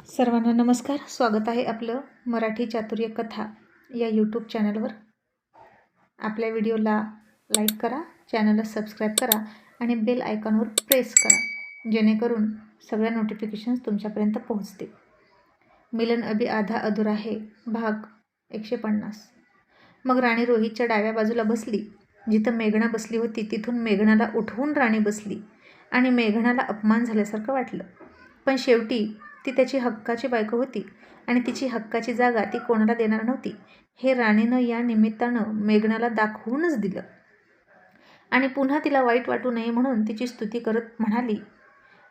सर्वांना नमस्कार. स्वागत आहे आपलं मराठी चातुर्य कथा या यूट्यूब चॅनलवर. आपल्या व्हिडिओला लाईक करा, चॅनलला सबस्क्राईब करा आणि बेल आयकॉनवर प्रेस करा, जेणेकरून सगळ्या नोटिफिकेशन्स तुमच्यापर्यंत पोहोचतील. मिलन अभी आधा अधुरा है भाग 150. मग राणी रोहितच्या डाव्या बाजूला बसली. जिथं मेघना बसली होती तिथून मेघनाला उठवून राणी बसली आणि मेघनाला अपमान झाल्यासारखं वाटलं. पण शेवटी ती त्याची हक्काची बायको होती आणि तिची हक्काची जागा ती कोणाला देणार नव्हती हे राणीनं या निमित्तानं मेघनाला दाखवूनच दिलं. आणि पुन्हा तिला वाईट वाटू नये म्हणून तिची स्तुती करत म्हणाली,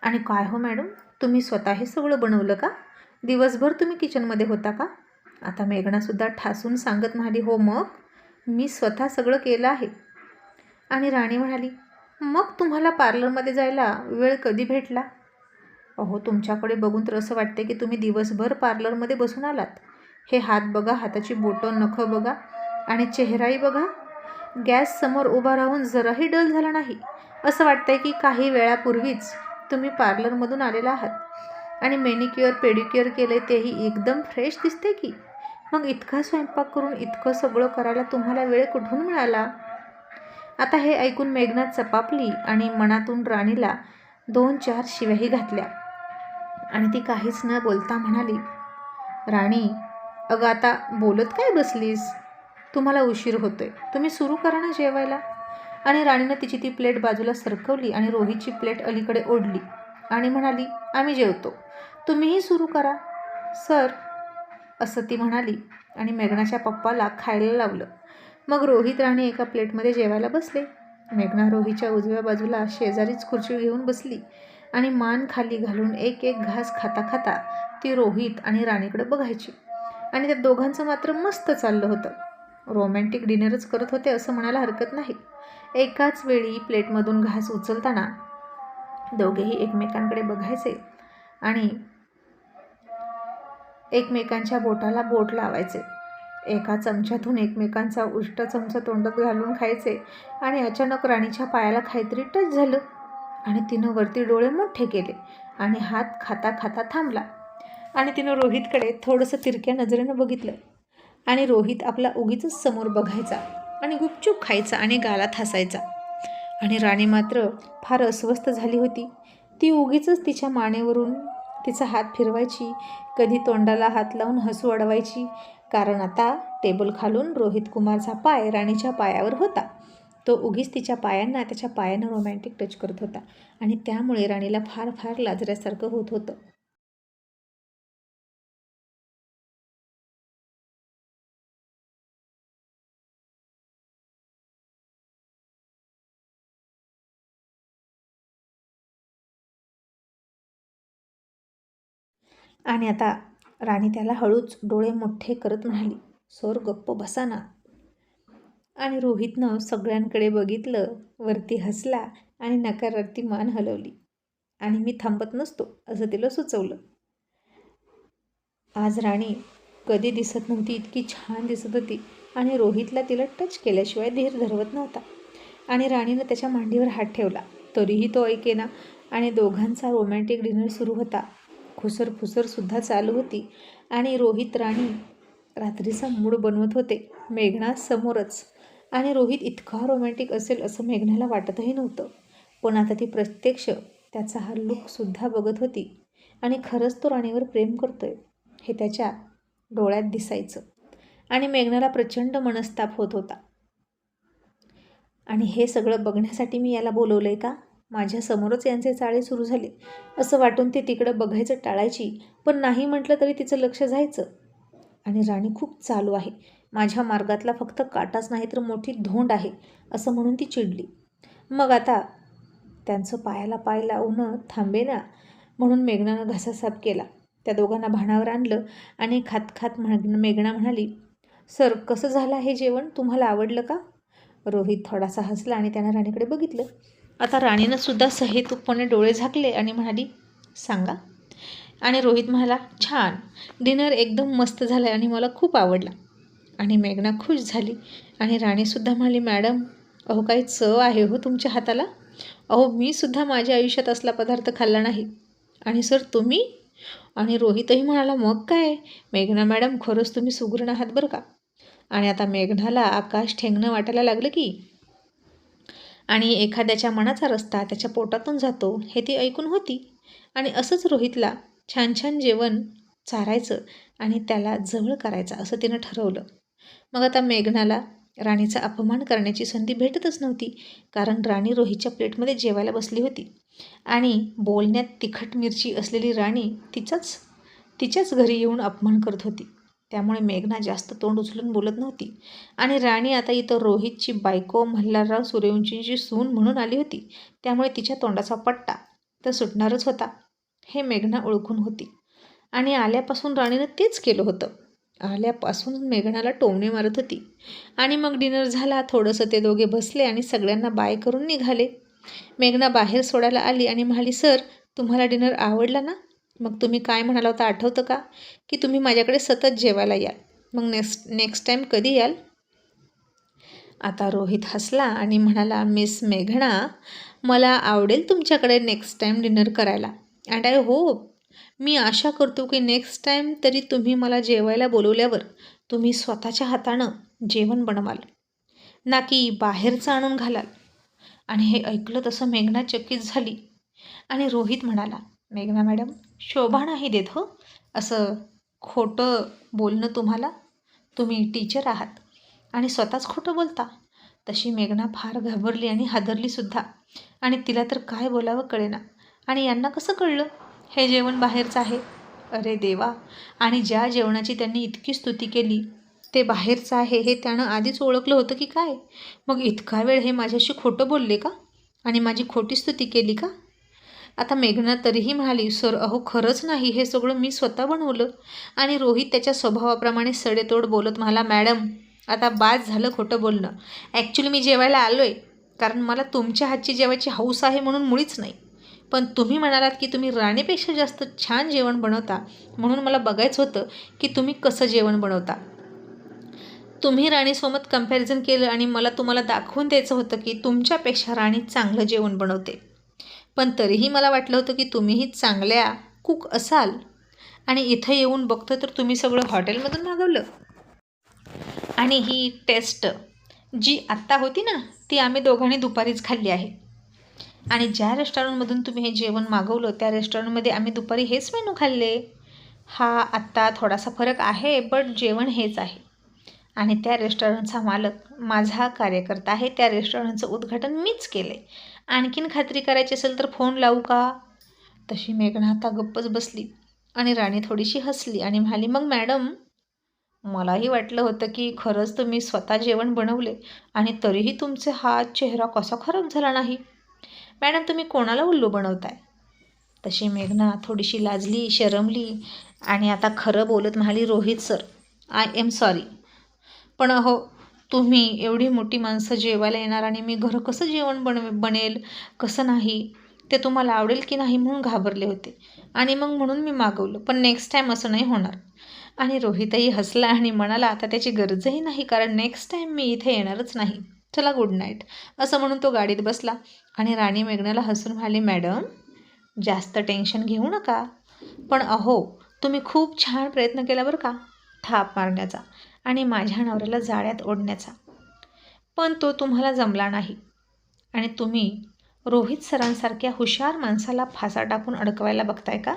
आणि काय हो मॅडम, तुम्ही स्वतः हे सगळं बनवलं का? दिवसभर तुम्ही किचनमध्ये होता का? आता मेघनासुद्धा ठासून सांगत म्हणाली, हो मग मी स्वतः सगळं केलं आहे. आणि राणी म्हणाली, मग तुम्हाला पार्लरमध्ये जायला वेळ कधी भेटला? अहो, तुमच्याकडे बघून तर असं वाटते की तुम्ही दिवसभर पार्लरमध्ये बसून आलात. हे हात बघा, हाताची बोटं नखं बघा आणि चेहराही बघा. गॅस समोर उभा राहून जराही डल झाला नाही. असं वाटतंय की काही वेळापूर्वीच तुम्ही पार्लरमधून आलेला आहात. आणि मॅनिक्युअर पेडिक्युअर केले तेही एकदम फ्रेश दिसते की. मग इतका स्वयंपाक करून इतकं सगळं करायला तुम्हाला वेळ कुठून मिळाला? आता हे ऐकून मेघना चपापली आणि मनातून राणीला 2-4 शिव्याही घातल्या. आणि ती काहीच न बोलता म्हणाली, राणी अगं आता बोलत काय बसलीस? तुम्हाला उशीर होतोय, तुम्ही सुरू करा ना जेवायला. आणि राणीनं तिची ती प्लेट बाजूला सरकवली आणि रोहितची प्लेट अलीकडे ओढली आणि म्हणाली, आम्ही जेवतो, तुम्हीही सुरू करा सर, असं ती म्हणाली आणि मेघनाच्या पप्पाला खायला लावलं. मग रोहित राणी एका प्लेटमध्ये जेवायला बसले. मेघना रोहितच्या उजव्या बाजूला शेजारीच खुर्ची घेऊन बसली आणि मान खाली घालून एक एक घास खाता खाता ती रोहित आणि राणीकडे बघायची. आणि त्या दोघांचं मात्र मस्त चाललं होतं. रोमॅन्टिक डिनरच करत होते असं म्हणायला हरकत नाही. एकाच वेळी प्लेटमधून घास उचलताना दोघेही एकमेकांकडे बघायचे आणि एकमेकांच्या बोटाला बोट लावायचे. एका चमच्यातून एकमेकांचा उष्ट चमचा तोंडात घालून खायचे. आणि अचानक राणीच्या पायाला काहीतरी टच झालं आणि तिनं वरती डोळे मोठे केले आणि हात खाता खाता थांबला. आणि तिनं रोहितकडे थोडंसं तिरक्या नजरेनं बघितलं. आणि रोहित आपला उगीच समोर बघायचा आणि गुपचूप खायचा आणि गालात हसायचा. आणि राणी मात्र फार अस्वस्थ झाली होती. ती उगीच तिच्या मानेवरून तिचा हात फिरवायची, कधी तोंडाला हात लावून हसू अडवायची. कारण आता टेबल खालून रोहित कुमारचा पाय राणीच्या पायावर होता. तो उगीच तिच्या पायांना त्याच्या पायानं रोमॅन्टिक टच करत होता आणि त्यामुळे राणीला फार फार लाजऱ्यासारखं होत होतं. आणि आता राणी त्याला हळूच डोळे मोठे करत म्हणाली, सोर गप्प बसा ना. आणि रोहितनं सगळ्यांकडे बघितलं, वरती हसला आणि नकारार्थी मान हलवली आणि मी थांबत नसतो असं तिला सुचवलं. आज राणी कधी दिसत नव्हती, इतकी छान दिसत होती आणि रोहितला तिला टच केल्याशिवाय धीर धरवत नव्हता. आणि राणीनं त्याच्या मांडीवर हात ठेवला, तरीही तो ऐकेना. आणि दोघांचा रोमॅन्टिक डिनर सुरू होता. खुसरफुसरसुद्धा चालू होती. आणि रोहित राणी रात्रीचा मूड बनवत होते, मेघना समोरच. आणि रोहित इतका रोमॅन्टिक असेल असं मेघनाला वाटतही नव्हतं. पण आता ती प्रत्यक्ष त्याचा हा लुकसुद्धा बघत होती आणि खरंच तो राणीवर प्रेम करतोय हे त्याच्या डोळ्यात दिसायचं. आणि मेघनाला प्रचंड मनस्ताप होत होता. आणि हे सगळं बघण्यासाठी मी याला बोलवलं आहे का? माझ्यासमोरच यांचे चाळे सुरू झाले असं वाटून ती तिकडं बघायचं टाळायची. पण नाही म्हटलं तरी तिचं लक्ष जायचं. आणि राणी खूप चालू आहे, माझ्या मार्गातला फक्त काटाच नाही तर मोठी धोंड आहे असं म्हणून ती चिडली. मग आता त्यांचं पायाला पाय लावणं थांबेना म्हणून मेघनानं घसा साफ केला, त्या दोघांना भानावर आणलं आणि खात खात मेघना म्हणाली, सर कसं झालं आहे जेवण, तुम्हाला आवडलं का? रोहित थोडासा हसला आणि त्यानं राणीकडे बघितलं. आता राणीनं सुद्धा सहेतुकपणे डोळे झाकले आणि म्हणाली, सांगा. आणि रोहित म्हणाला, छान, डिनर एकदम मस्त झालं आणि मला खूप आवडला. आणि मेघना खुश झाली. आणि राणीसुद्धा म्हणाली, मॅडम अहो काही चव आहे हो तुमच्या हाताला. अहो मी सुद्धा माझ्या आयुष्यात असला पदार्थ खाल्ला नाही. आणि सर तुम्ही? आणि रोहितही म्हणाला, मग काय मेघना मॅडम, खरंच तुम्ही सुगरण आहात बरं का. आणि आता मेघनाला आकाश ठेंगणं वाटायला लागलं की, आणि एखाद्याच्या मनाचा रस्ता त्याच्या पोटातून जातो हे ती ऐकून होती. आणि असंच रोहितला छान छान जेवण चारायचं आणि त्याला जवळ करायचं असं तिनं ठरवलं. मग आता मेघनाला राणीचा अपमान करण्याची संधी भेटतच नव्हती, कारण राणी रोहितच्या प्लेटमध्ये जेवायला बसली होती आणि बोलण्यात तिखट मिरची असलेली राणी तिच्याच घरी येऊन अपमान करत होती. त्यामुळे मेघना जास्त तोंड उचलून बोलत नव्हती. आणि राणी आता इथं रोहितची बायको मल्हारराव सूर्यवंशींची सून म्हणून आली होती, त्यामुळे तिच्या तोंडाचा पट्टा तर सुटणारच होता हे मेघना ओळखून होती. आणि आल्यापासून राणीनं तेच केलं होतं. आल्यापासून मेघनाला टोमणे मारत होती. आणि मग डिनर झाला, थोडंसं ते दोघे बसले आणि सगळ्यांना बाय करून निघाले. मेघना बाहेर सोडायला आली आणि म्हणाली, सर तुम्हाला डिनर आवडला ना? मग तुम्ही काय म्हणाला होता आठवतं का, की तुम्ही माझ्याकडे सतत जेवायला याल. मग नेक्स्ट टाईम कधी याल? आता रोहित हसला आणि म्हणाला, मिस मेघना, मला आवडेल तुमच्याकडे नेक्स्ट टाईम डिनर करायला. अँड आय होप, मी आशा करतो की नेक्स्ट टाईम तरी तुम्ही मला जेवायला बोलवल्यावर तुम्ही स्वतःच्या हातानं जेवण बनवाल, ना की बाहेरचं आणून घालाल. आणि हे ऐकलं तसं मेघना चकित झाली. आणि रोहित म्हणाला, मेघना मॅडम, शोभा नाही देत हो असं खोटं बोलणं तुम्हाला. तुम्ही टीचर आहात आणि स्वतःच खोटं बोलता. तशी मेघना फार घाबरली आणि हादरलीसुद्धा. आणि तिला तर काय बोलावं कळेना. आणि यांना कसं कळलं हे जेवण बाहेरचं आहे? अरे देवा. आणि ज्या जेवणाची त्यांनी इतकी स्तुती केली ते बाहेरचं आहे हे त्यानं आधीच ओळखलं होतं की काय? मग इतका वेळ हे माझ्याशी खोटं बोलले का? आणि माझी खोटी स्तुती केली का? आता मेघना तरीही म्हणाली, सर अहो खरंच नाही, हे सगळं मी स्वतः बनवलं. आणि रोहित त्याच्या स्वभावाप्रमाणे सडेतोड बोलत म्हणाला, मॅडम आता बास झालं खोटं बोलणं. ॲक्च्युली मी जेवायला आलो आहे कारण मला तुमच्या हातची जेवायची हौस आहे म्हणून मुळीच नाही. पण तुम्ही म्हणालात की तुम्ही राणीपेक्षा जास्त छान जेवण बनवता, म्हणून मला बघायचं होतं की तुम्ही कसं जेवण बनवता. तुम्ही राणीसोबत कम्पॅरिझन केलं आणि मला तुम्हाला दाखवून द्यायचं होतं की तुमच्यापेक्षा राणी चांगलं जेवण बनवते. पण तरीही मला वाटलं होतं की तुम्हीही चांगल्या कुक असाल. आणि इथं येऊन बघतं तर तुम्ही सगळं हॉटेलमधून मागवलं. आणि ही टेस्ट जी आत्ता होती ना, ती आम्ही दोघांनी दुपारीच खाल्ली आहे. आणि ज्या रेस्टॉरंटमधून तुम्ही हे जेवण मागवलं त्या रेस्टॉरंटमध्ये आम्ही दुपारी हेच मेनू खाल्ले. हा आत्ता थोडासा फरक आहे, बट जेवण हेच आहे. आणि त्या रेस्टॉरंटचा मालक माझा कार्यकर्ता आहे. त्या रेस्टॉरंटचं उद्घाटन मीच केलं आहे. आणखीन खात्री करायची असेल तर फोन लावू का? तशी मेघना आता गप्पच बसली. आणि राणी थोडीशी हसली आणि म्हणाली, मग मॅडम, मलाही वाटलं होतं की खरंच तुम्ही स्वतः जेवण बनवले आणि तरीही तुमचे हा चेहरा कसा खराब झाला नाही. मॅडम तुम्ही कोणाला उल्लू बनवताय? तशी मेघना थोडीशी लाजली, शरमली आणि आता खरं बोलत म्हणाली, Rohit sir, I am sorry. पण अहो तुम्ही एवढी मोठी माणसं जेवायला येणार आणि मी घरं कसं जेवण बनेल कसं नाही ते तुम्हाला आवडेल की नाही म्हणून घाबरले होते. आणि मग म्हणून मी मागवलं. पण नेक्स्ट टाईम असं नाही होणार. आणि रोहितही हसला आणि म्हणाला, आता त्याची गरजही नाही, कारण नेक्स्ट टाईम मी इथे येणारच नाही. चला गुड नाईट असं म्हणून तो गाडीत बसला. आणि राणी मेघनाला हसून म्हणाली, मॅडम जास्त टेन्शन घेऊ नका. पण अहो तुम्ही खूप छान प्रयत्न केला बरं का, थाप मारण्याचा आणि माझ्या नवऱ्याला जाळ्यात ओढण्याचा. पण तो तुम्हाला जमला नाही. आणि तुम्ही रोहित सरांसारख्या हुशार माणसाला फासा टाकून अडकवायला बघताय का?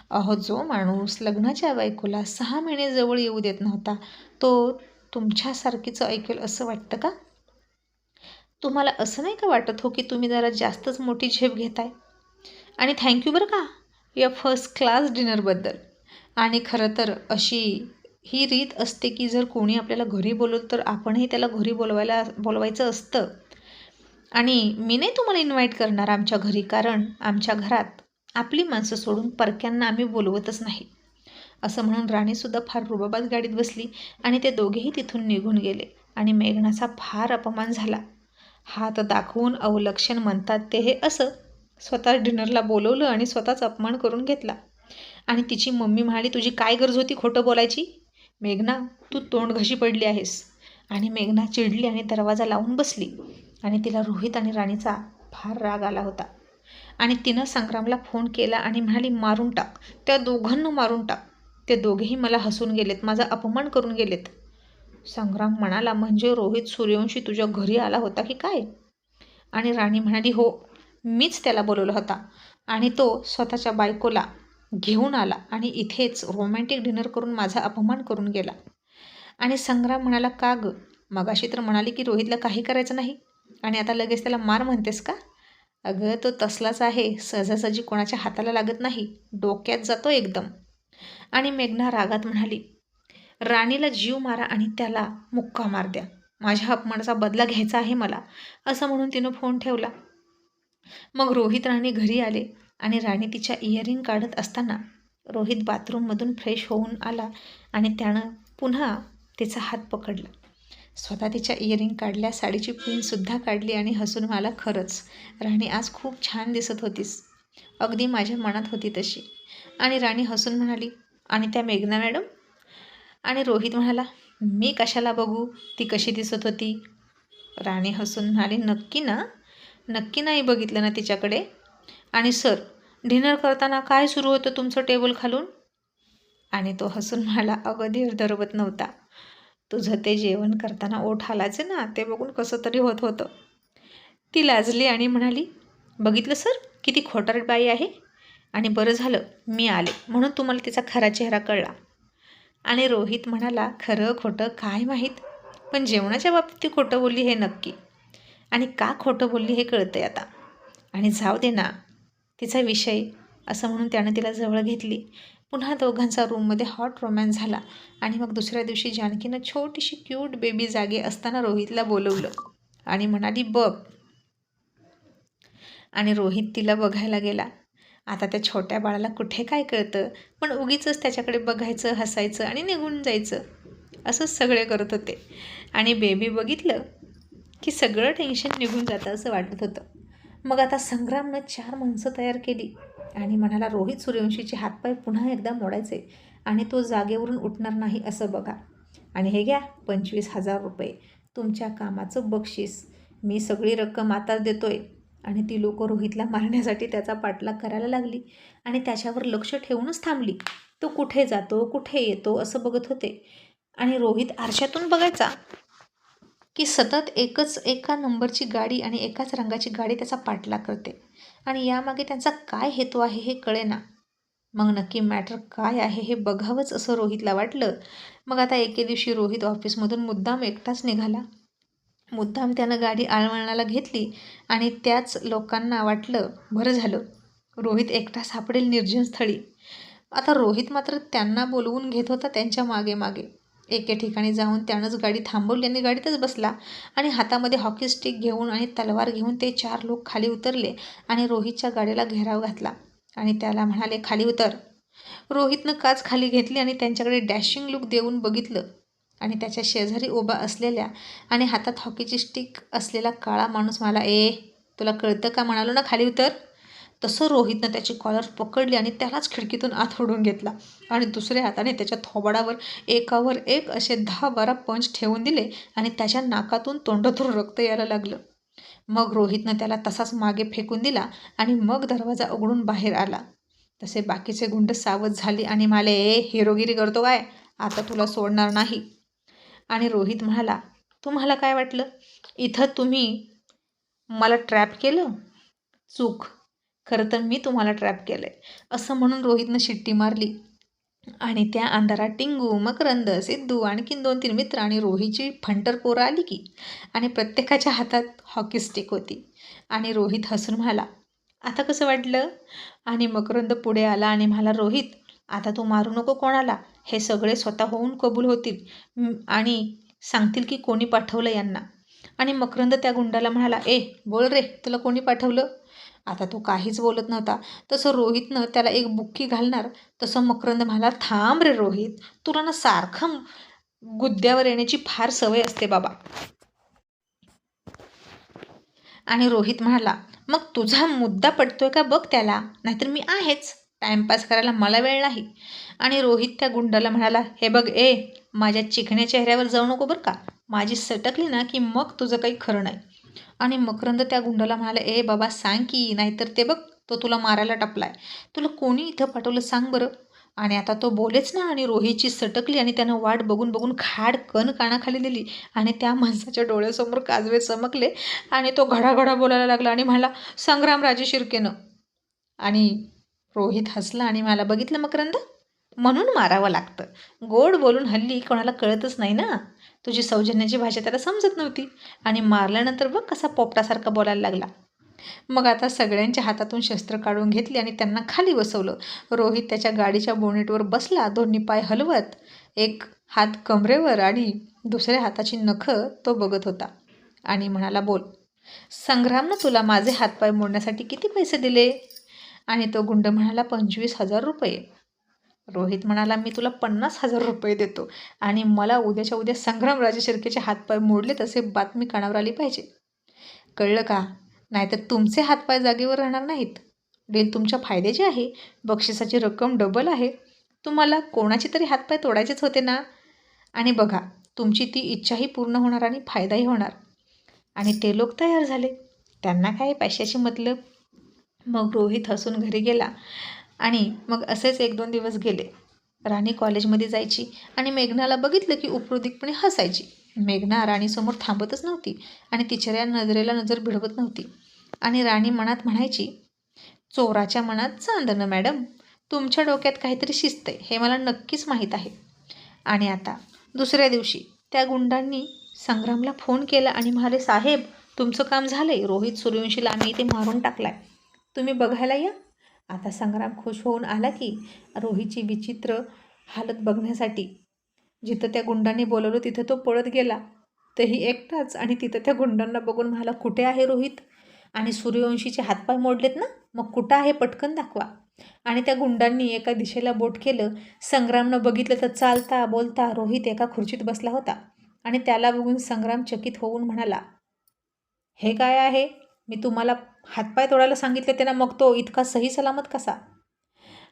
अहो जो माणूस लग्नाच्या बायकोला 6 महिने जवळ येऊ देत नव्हता, तो तुमच्यासारखीचं ऐकेल असं वाटतं का? तुम्हाला असं नाही का वाटत हो की तुम्ही जरा जास्तच मोठी झेप घेताय? आणि थँक्यू बरं का या फर्स्ट क्लास डिनरबद्दल. आणि खरं तर अशी ही रीत असते की जर कोणी आपल्याला घरी बोलवलं तर आपणही त्याला घरी बोलवायचं असतं. आणि मी नाही तुम्हाला इन्व्हाइट करणार आमच्या घरी, कारण आमच्या घरात आपली माणसं सोडून परक्यांना आम्ही बोलवतच नाही. असं म्हणून राणीसुद्धा फार रुबाबात गाडीत बसली आणि ते दोघेही तिथून निघून गेले. आणि मेघनाचा फार अपमान झाला. हात दाखवून अवलक्षण म्हणतात ते हे असं. स्वतः डिनरला बोलवलं आणि स्वतःच अपमान करून घेतला. आणि तिची मम्मी म्हणाली, तुझी काय गरज होती खोटं बोलायची? मेघना तू तोंड घशी पडली आहेस. आणि मेघना चिडली आणि दरवाजा लावून बसली. आणि तिला रोहित आणि राणीचा फार राग आला होता. आणि तिनं संग्रामला फोन केला आणि म्हणाली, मारून टाक, त्या दोघांना मारून टाक. ते दोघेही मला हसून गेलेत, माझा अपमान करून गेलेत. संग्राम म्हणाला, म्हणजे रोहित सूर्यवंशी तुझ्या घरी आला होता की काय? आणि राणी म्हणाली, हो, मीच त्याला बोलवलं होता आणि तो स्वतःच्या बायकोला घेऊन आला आणि इथेच रोमॅन्टिक डिनर करून माझा अपमान करून गेला. आणि संग्राम म्हणाला, का ग, मगाशी तर म्हणाली की रोहितला काही करायचं नाही आणि आता लगेच त्याला मार म्हणतेस का? अगं, तो तसलाच आहे, सहजासहजी कोणाच्या हाताला लागत नाही, डोक्यात जातो एकदम. आणि मेघना रागात म्हणाली, राणीला जीव मारा आणि त्याला मुक्का मार द्या, माझ्या अपमानाचा बदला घ्यायचा आहे मला, असं म्हणून तिनं फोन ठेवला. मग रोहित राणी घरी आले आणि राणी तिच्या इयरिंग काढत असताना रोहित बाथरूममधून फ्रेश होऊन आला आणि त्यानं पुन्हा तिचा हात पकडला. स्वतः तिच्या इयरिंग काढल्या, साडीची पिनसुद्धा काढली आणि हसून म्हणाला, खरंच राणी आज खूप छान दिसत होतीस, अगदी माझ्या मनात होती तशी. आणि राणी हसून म्हणाली, आणि त्या मेघना मॅडम? आणि रोहित म्हणाला, मी कशाला बघू ती कशी दिसत होती? राणी हसून म्हणाली, नक्की ना? नक्की नाही बघितलं ना तिच्याकडे? आणि सर, डिनर करताना काय सुरू होतं तुमचं टेबल खालून? आणि तो हसून म्हणाला, अगं धीर धरवत नव्हता, तुझं ते जेवण करताना ओठ हालायचे ना, ते बघून कसं तरी होत होतं. ती लाजली आणि म्हणाली, बघितलं सर, किती खोटारड बाई आहे. आणि बरं झालं मी आले म्हणून तुम्हाला तिचा खरा चेहरा कळला. आणि रोहित म्हणाला, खरं खोटं काय माहीत, पण जेवणाच्या बाबतीत ती खोटं बोलली हे नक्की, आणि का खोटं बोलली हे कळतंय आता. आणि जाऊ दे ना तिचा विषय, असं म्हणून त्यानं तिला जवळ घेतली. पुन्हा दोघांचा रूममध्ये हॉट रोमॅन्स झाला. आणि मग दुसऱ्या दिवशी जानकीनं छोटीशी क्यूट बेबी जागे असताना रोहितला बोलवलं आणि म्हणाली, बघ. आणि रोहित तिला बघायला गेला. आता त्या छोट्या बाळाला कुठे काय कळतं, पण उगीचच त्याच्याकडे बघायचं, हसायचं आणि निघून जायचं, असंच सगळे करत होते. आणि बेबी बघितलं की सगळं टेन्शन निघून जातं असं वाटत होतं. मग आता संग्रामनं 4 माणसं तयार केली आणि म्हणाला, रोहित सूर्यवंशीचे हातपाय पुन्हा एकदा मोडायचे आणि तो जागेवरून उठणार नाही असं बघा. आणि हे घ्या 25,000 रुपये, तुमच्या कामाचं बक्षीस, मी सगळी रक्कम आताच देतोय. आणि ती लोक रोहितला मारण्यासाठी त्याचा पाठलाग करायला लागली आणि त्याच्यावर लक्ष ठेवूनच थांबली. तो कुठे जातो, कुठे येतो असं बघत होते. आणि रोहित आरशातून बघायचा की सतत एका नंबरची गाडी आणि एकाच रंगाची गाडी त्याचा पाठलाग करते आणि यामागे त्यांचा काय हेतू आहे हे कळेना. मग नक्की मॅटर काय आहे हे बघावंच असं रोहितला वाटलं. मग आता एके दिवशी रोहित ऑफिसमधून मुद्दाम एकटाच निघाला. मुद्दाम त्यानं गाडी आळवणाला घेतली आणि त्याच लोकांना वाटलं, बरं झालं रोहित एकटा सापडेल निर्जन स्थळी. आता रोहित मात्र त्यांना बोलवून घेत होता त्यांच्या मागे मागे. एके ठिकाणी जाऊन त्यानंच गाडी थांबवली आणि गाडीतच बसला आणि हातामध्ये हॉकी स्टिक घेऊन आणि तलवार घेऊन ते 4 लोक खाली उतरले आणि रोहितच्या गाडीला घेराव घातला आणि त्याला म्हणाले, खाली उतर. रोहितनं काच खाली घेतली आणि त्यांच्याकडे डॅशिंग लुक देऊन बघितलं आणि त्याच्या शेजारी उभा असलेल्या आणि हातात हॉकीची स्टिक असलेला काळा माणूस म्हणाला, तुला कळतं का, म्हणालो ना खाली उतर. तसं रोहितनं त्याची कॉलर पकडली आणि त्यालाच खिडकीतून आत ओढून घेतला आणि दुसऱ्या हाताने त्याच्या थोबाडावर एकावर एक असे 10-12 पंच ठेवून दिले आणि त्याच्या नाकातून तोंडातून रक्त यायला लागलं. मग रोहितनं त्याला तसाच मागे फेकून दिला आणि मग दरवाजा उघडून बाहेर आला. तसे बाकीचे गुंड सावध झाले आणि म्हणाले, हिरोगिरी करतो काय, आता तुला सोडणार नाही. आणि रोहित म्हणाला, तुम्हाला काय वाटलं, इथं तुम्ही मला ट्रॅप केलं? चूक, खरं तर मी तुम्हाला ट्रॅप केलं आहे, असं म्हणून रोहितनं शिट्टी मारली. आणि त्या अंधारात टिंगू, मकरंद, सिद्धू, आणखीन 2-3 मित्र आणि रोहितची फंटर पोरं आली की, आणि प्रत्येकाच्या हातात हॉकी स्टिक होती. आणि रोहित हसून म्हणाला, आता कसं वाटलं? आणि मकरंद पुढे आला आणि म्हणाला, रोहित आता तू मारू नको कोणाला, हे सगळे स्वतः होऊन कबूल होतील आणि सांगतील की कोणी पाठवलं यांना. आणि मकरंद त्या गुंडाला म्हणाला, बोल रे, तुला कोणी पाठवलं? आता तो काहीच बोलत नव्हता. तसं रोहितनं त्याला एक बुक्की घालणार तसं मकरंद म्हणाला, थांब रे रोहित, तुला ना सारखं गुद्द्यावर येण्याची फार सवय असते बाबा. आणि रोहित म्हणाला, मग तुझा मुद्दा पडतोय का बघ त्याला, नाहीतर मी आहेच, टाइमपास करायला मला वेळ नाही. आणि रोहित त्या गुंडाला म्हणाला, हे बघ माझ्या चिकण्या चेहऱ्यावर जाऊ नको बरं का, माझी सटकली ना की मग तुझं काही खरं नाही. आणि मकरंद त्या गुंडाला म्हणाला, बाबा सांग की, नाहीतर ते बघ तो तुला मारायला टपलाय. तुला कोणी इथं पाठवलं सांग बरं. आणि आता तो बोलेच ना आणि रोहीची सटकली आणि त्यानं वाट बघून बघून खाडकन कानाखाली दिली आणि त्या माणसाच्या डोळ्यासमोर काजवे चमकले आणि तो घडाघडा बोलायला लागला आणि म्हणाला, संग्रामराजे शिर्केनं. आणि रोहित हसला आणि मला बघितलं मकरंद, म्हणून मारावं लागतं. गोड बोलून हल्ली कोणाला कळतच नाही ना. तुझी सौजन्याची भाषा त्याला समजत नव्हती आणि मारल्यानंतर बघ कसा पोपटासारखा बोलायला लागला. मग आता सगळ्यांच्या हातातून शस्त्र काढून घेतली आणि त्यांना खाली बसवलं. रोहित त्याच्या गाडीच्या बोनेटवर बसला, दोन्ही पाय हलवत, एक हात कमरेवर आणि दुसऱ्या हाताची नखं तो बघत होता आणि म्हणाला, बोल, संग्रामनं तुला माझे हातपाय मोडण्यासाठी किती पैसे दिले? आणि तो गुंड म्हणाला, 25,000 रुपये. रोहित म्हणाला, मी तुला 50,000 रुपये देतो आणि मला उद्याच्या उद्या संग्रामराजे शिर्केचे हातपाय मोडले तसे बातमी कानावर आली पाहिजे. कळलं का? नाहीतर तुमचे हातपाय जागेवर राहणार नाहीत. डील तुमच्या फायद्याची आहे. बक्षिसाची रक्कम डबल आहे. तुम्हाला कोणाचे तरी हातपाय तोडायचेच होते ना. आणि बघा, तुमची ती इच्छाही पूर्ण होणार आणि फायदाही होणार. आणि ते लोक तयार झाले. त्यांना काय पैशाची मतलब. मग रोहित हसून घरी गेला आणि मग असेच 1-2 दिवस गेले. राणी कॉलेजमध्ये जायची आणि मेघनाला बघितलं की उपरोधिकपणे हसायची. मेघना राणीसमोर थांबतच नव्हती आणि तिच्या नजरेला नजर भिडवत नव्हती. आणि राणी मनात म्हणायची, चोराच्या मनात चांदणं मॅडम. तुमच्या डोक्यात काहीतरी शिस्त आहे हे मला नक्कीच माहीत आहे. आणि आता दुसऱ्या दिवशी त्या गुंडांनी संग्रामला फोन केला आणि म्हणाले, साहेब, तुमचं काम झालंय. रोहित सूर्यवंशीला आम्ही इथे मारून टाकलाय. तुम्ही बघायला या. आता संग्राम खुश होऊन आला की रोहितची विचित्र हालत बघण्यासाठी. जिथं त्या गुंडांनी बोलवलं तिथं तो पळत गेला, तेही एकटाच. आणि तिथं त्या गुंडांना बघून म्हणाला, कुठे आहे रोहित? आणि सूर्यवंशीचे हातपाय मोडलेत ना, मग कुठं आहे? पटकन दाखवा. आणि त्या गुंडांनी एका दिशेला बोट केलं. संग्रामनं बघितलं तर चालता बोलता रोहित एका खुर्चीत बसला होता आणि त्याला बघून संग्राम चकित होऊन म्हणाला, हे काय आहे? मी तुम्हाला हातपाय तोडायला सांगितले ते ना, मग तो इतका सही सलामत कसा?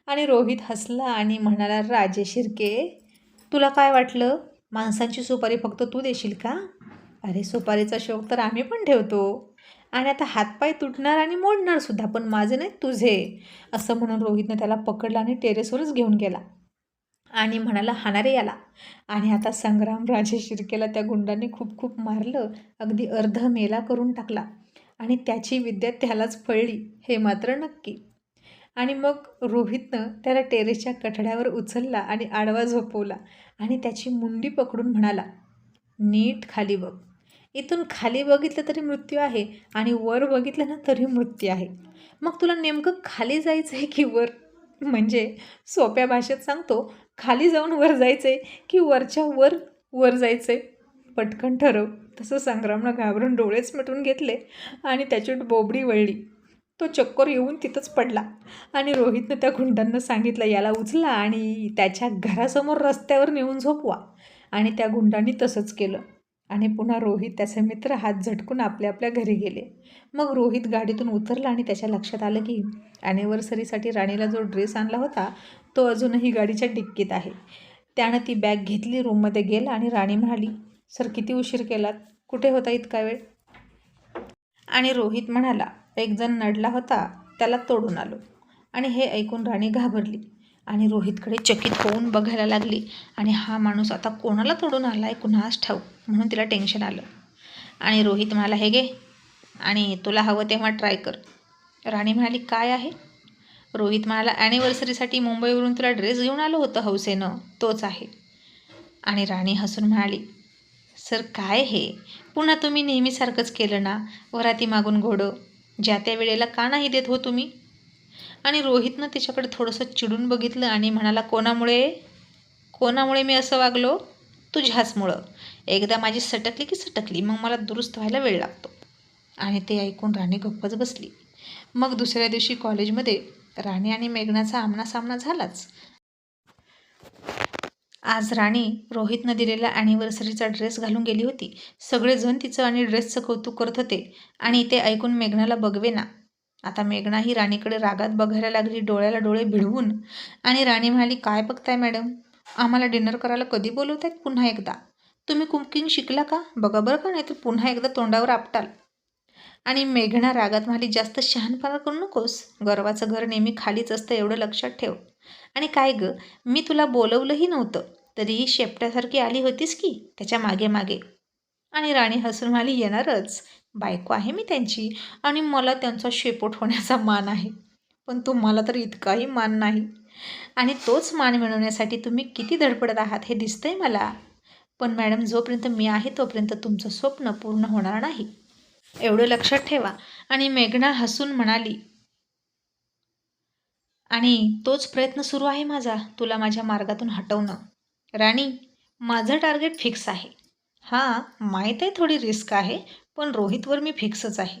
आणि रोहित हसला आणि म्हणाला, राजे शिर्के, तुला काय वाटलं माणसांची सुपारी फक्त तू देशील का? अरे, सुपारीचा शौक तर आम्ही पण ठेवतो. आणि आता हातपाय तुटणार आणि मोडणार सुद्धा, पण माझे नाही, तुझे. असं म्हणून रोहितनं त्याला पकडलं आणि टेरेसवरच घेऊन गेला आणि म्हणाला, हाणारे याला. आणि आता संग्रामराजे शिर्केला त्या गुंडांनी खूप खूप मारलं, अगदी अर्ध मेला करून टाकला. आणि त्याची विद्या त्यालाच फळली हे मात्र नक्की. आणि मग रोहितनं त्याला टेरेसच्या कठड्यावर उचलला आणि आडवा झोपवला आणि त्याची मुंडी पकडून म्हणाला, नीट खाली बघ. इथून खाली बघितलं तरी मृत्यू आहे आणि वर बघितलं ना तरी मृत्यू आहे. मग तुला नेमकं खाली जायचं आहे की वर? म्हणजे सोप्या भाषेत सांगतो, खाली जाऊन वर जायचं आहे की वरच्या वर वर जायचं आहे? पटकन ठरव. तसं संग्रामनं घाबरून डोळेच मिटून घेतले आणि त्याची बोबडी वळली. तो चक्कर येऊन तिथंच पडला. आणि रोहितनं त्या गुंडांना सांगितलं, याला उचला आणि त्याच्या घरासमोर रस्त्यावर नेऊन झोपवा. आणि त्या गुंडांनी तसंच केलं. आणि पुन्हा रोहित त्याचे मित्र हात झटकून आपल्या आपल्या घरी गेले. मग रोहित गाडीतून उतरला आणि त्याच्या लक्षात आलं की ॲनिव्हर्सरीसाठी राणीला जो ड्रेस आणला होता तो अजूनही गाडीच्या डिक्कीत आहे. त्यानं ती बॅग घेतली, रूममध्ये गेला आणि राणी म्हणाली, सर, किती उशीर केलात? कुठे होता इतका वेळ? आणि रोहित म्हणाला, एक जण नडला होता, त्याला तोडून आलो. आणि हे ऐकून राणी घाबरली आणि रोहितकडे चकित होऊन बघायला लागली. आणि हा माणूस आता कोणाला तोडून आला आहे कुणास ठाऊक, म्हणून तिला टेन्शन आलं. आणि रोहित म्हणाला, हे घे आणि तुला हवं तेव्हा ट्राय कर. राणी म्हणाली, काय आहे? रोहित म्हणाला, ॲनिव्हर्सरीसाठी मुंबईवरून तुला ड्रेस घेऊन आलो होतं हौसेनं, तोच आहे. आणि राणी हसून म्हणाली, सर, काय हे? पुन्हा तुम्ही नेहमीसारखंच केलं ना, वराती मागून घोडं. ज्या त्या वेळेला का नाही देत हो तुम्ही? आणि रोहितनं तिच्याकडे थोडंसं चिडून बघितलं आणि म्हणाला, कोणामुळे मी असं वागलो? तुझ्याचमुळं. एकदा माझी सटकली की सटकली, मग मला दुरुस्त व्हायला वेळ लागतो. आणि ते ऐकून राणी गप्पच बसली. मग दुसऱ्या दिवशी कॉलेजमध्ये राणी आणि मेघनाचा आमनासामना झालाच. आज राणी रोहितनं दिलेला ॲनिव्हर्सरीचा ड्रेस घालून गेली होती. सगळेजण तिचं आणि ड्रेसचं कौतुक करत होते आणि ते ऐकून मेघनाला बघवेना. आता मेघना ही राणीकडे रागात बघायला लागली, डोळ्याला डोळे भिडवून. आणि राणी म्हणाली, काय बघताय मॅडम? आम्हाला डिनर करायला कधी बोलवतायत पुन्हा एकदा? तुम्ही कुकिंग शिकला का? बघा बरं का, नाही तर पुन्हा एकदा तोंडावर आपटाल. आणि मेघना रागात म्हणाली, जास्त शहाणपणा करू नकोस. गर्वाचं घर नेहमी खालीच असतं एवढं लक्षात ठेव. आणि काय गं, मी तुला बोलवलंही नव्हतं तरीही शेपट्यासारखी आली होतीस की त्याच्या मागे मागे. आणि राणी हसून म्हणाली, येणारच. बायको आहे मी त्यांची आणि मला त्यांचा शेपूट होण्याचा मान आहे. पण तुम्हाला तर इतकाही मान नाही. आणि तोच मान मिळवण्यासाठी तुम्ही किती धडपडत आहात हे दिसतंय मला. पण मॅडम, जोपर्यंत मी आहे तोपर्यंत तुमचं स्वप्न पूर्ण होणार नाही, एवढं लक्षात ठेवा. आणि मेघना हसून म्हणाली, आणि तोच प्रयत्न सुरू आहे माझा, तुला माझ्या मार्गातून हटवणं. राणी, माझं टार्गेट फिक्स आहे. हां, माहीत आहे थोडी रिस्क आहे, पण रोहितवर मी फिक्सच आहे.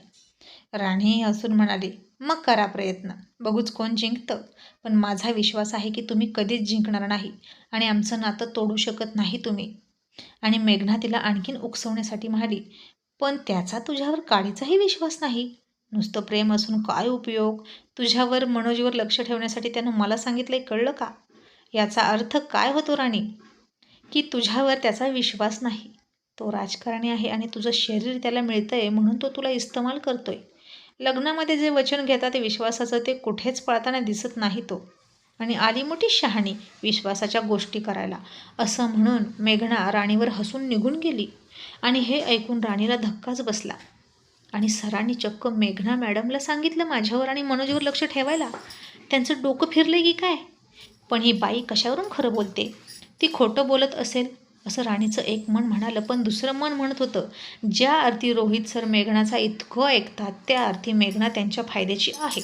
राणी हसून म्हणाली, मग करा प्रयत्न, बघूच कोण जिंकतं. पण माझा विश्वास आहे की तुम्ही कधीच जिंकणार नाही आणि आमचं नातं तोडू शकत नाही तुम्ही. आणि मेघना तिला आणखीन उकसवण्यासाठी म्हणाली, पण त्याचा तुझ्यावर काडीचाही विश्वास नाही. नुसतं प्रेम असून काय उपयोग? तुझ्यावर, मनोजवर लक्ष ठेवण्यासाठी त्यानं मला सांगितलंय, कळलं का? याचा अर्थ काय होतो राणी? की तुझ्यावर त्याचा विश्वास नाही. तो राजकारणी आहे आणि तुझं शरीर त्याला मिळतंय म्हणून तो तुला इस्तेमाल करतोय. लग्नामध्ये जे वचन घेतात ते विश्वासाचं, ते कुठेच पळताना दिसत नाही तो. आणि आली मोठी शहाणी विश्वासाच्या गोष्टी करायला, असं म्हणून मेघना राणीवर हसून निघून गेली. आणि हे ऐकून राणीला धक्काच बसला. आणि सरांनी चक्क मेघना मॅडमला सांगितलं माझ्यावर आणि मनोजवर लक्ष ठेवायला. त्यांचं डोकं फिरलं की काय? पण ही बाई कशावरून खरं बोलते? ती खोटं बोलत असेल असं राणीचं एक मन म्हणालं, पण दुसरं मन म्हणत होतं, ज्या अर्थी रोहित सर मेघनाचा इतकं ऐकतात त्या अर्थी मेघना त्यांच्या फायद्याची आहे.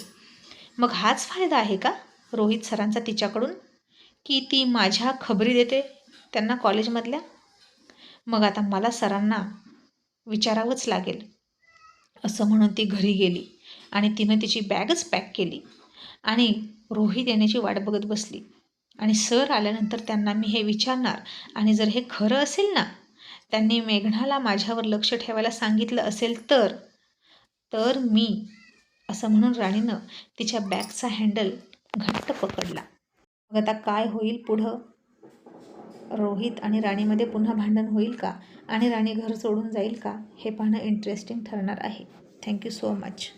मग हाच फायदा आहे का रोहित सरांचा तिच्याकडून, की ती माझ्या खबरी देते त्यांना कॉलेजमधल्या? मग आता मला सरांना विचारावंच लागेल. असं म्हणून ती घरी गेली आणि तिनं तिची बॅगच पॅक केली आणि रोहित येण्याची वाट बघत बसली. आणि सर आल्यानंतर त्यांना मी हे विचारणार आणि जर हे खरं असेल ना, त्यांनी मेघनाला माझ्यावर लक्ष ठेवायला सांगितलं असेल तर मी, असं म्हणून राणीनं तिच्या बॅगचा हँडल घट्ट पकडला. मग आता काय होईल पुढं? रोहित आणि राणीमध्ये पुन्हा भांडण होईल का आणि राणी घर सोडून जाईल का, हे पाहणं इंटरेस्टिंग ठरणार आहे. Thank you so much.